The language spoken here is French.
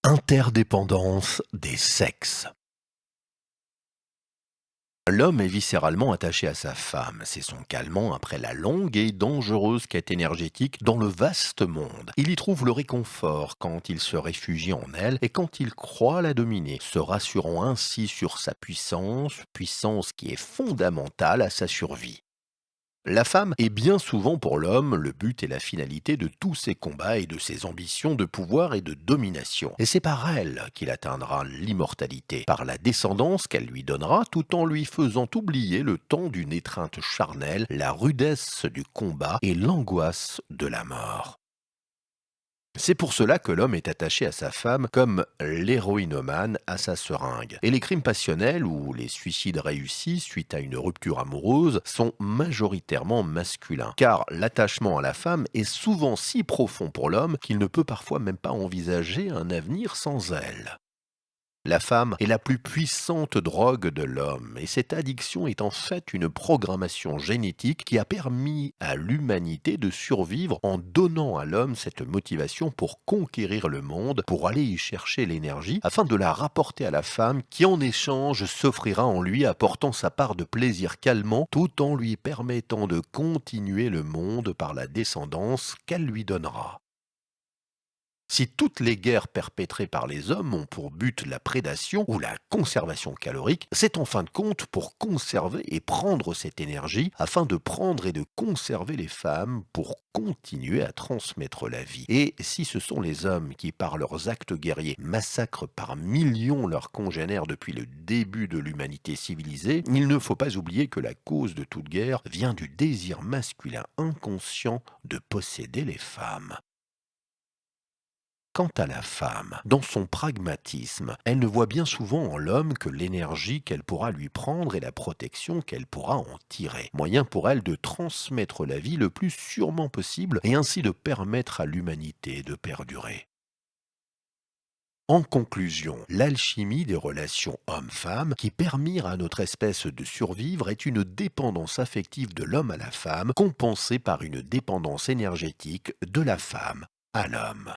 Interdépendance des sexes. L'homme est viscéralement attaché à sa femme. C'est son calmant après la longue et dangereuse quête énergétique dans le vaste monde. Il y trouve le réconfort quand il se réfugie en elle et quand il croit la dominer, se rassurant ainsi sur sa puissance qui est fondamentale à sa survie. La femme est bien souvent pour l'homme le but et la finalité de tous ses combats et de ses ambitions de pouvoir et de domination. Et c'est par elle qu'il atteindra l'immortalité, par la descendance qu'elle lui donnera, tout en lui faisant oublier le temps d'une étreinte charnelle, la rudesse du combat et l'angoisse de la mort. C'est pour cela que l'homme est attaché à sa femme comme l'héroïnomane à sa seringue. Et les crimes passionnels ou les suicides réussis suite à une rupture amoureuse sont majoritairement masculins. Car l'attachement à la femme est souvent si profond pour l'homme qu'il ne peut parfois même pas envisager un avenir sans elle. La femme est la plus puissante drogue de l'homme et cette addiction est en fait une programmation génétique qui a permis à l'humanité de survivre en donnant à l'homme cette motivation pour conquérir le monde, pour aller y chercher l'énergie afin de la rapporter à la femme qui en échange s'offrira en lui apportant sa part de plaisir calmant tout en lui permettant de continuer le monde par la descendance qu'elle lui donnera. Si toutes les guerres perpétrées par les hommes ont pour but la prédation ou la conservation calorique, c'est en fin de compte pour conserver et prendre cette énergie afin de prendre et de conserver les femmes pour continuer à transmettre la vie. Et si ce sont les hommes qui, par leurs actes guerriers, massacrent par millions leurs congénères depuis le début de l'humanité civilisée, il ne faut pas oublier que la cause de toute guerre vient du désir masculin inconscient de posséder les femmes. Quant à la femme, dans son pragmatisme, elle ne voit bien souvent en l'homme que l'énergie qu'elle pourra lui prendre et la protection qu'elle pourra en tirer. Moyen pour elle de transmettre la vie le plus sûrement possible et ainsi de permettre à l'humanité de perdurer. En conclusion, l'alchimie des relations hommes-femmes qui permirent à notre espèce de survivre est une dépendance affective de l'homme à la femme compensée par une dépendance énergétique de la femme à l'homme.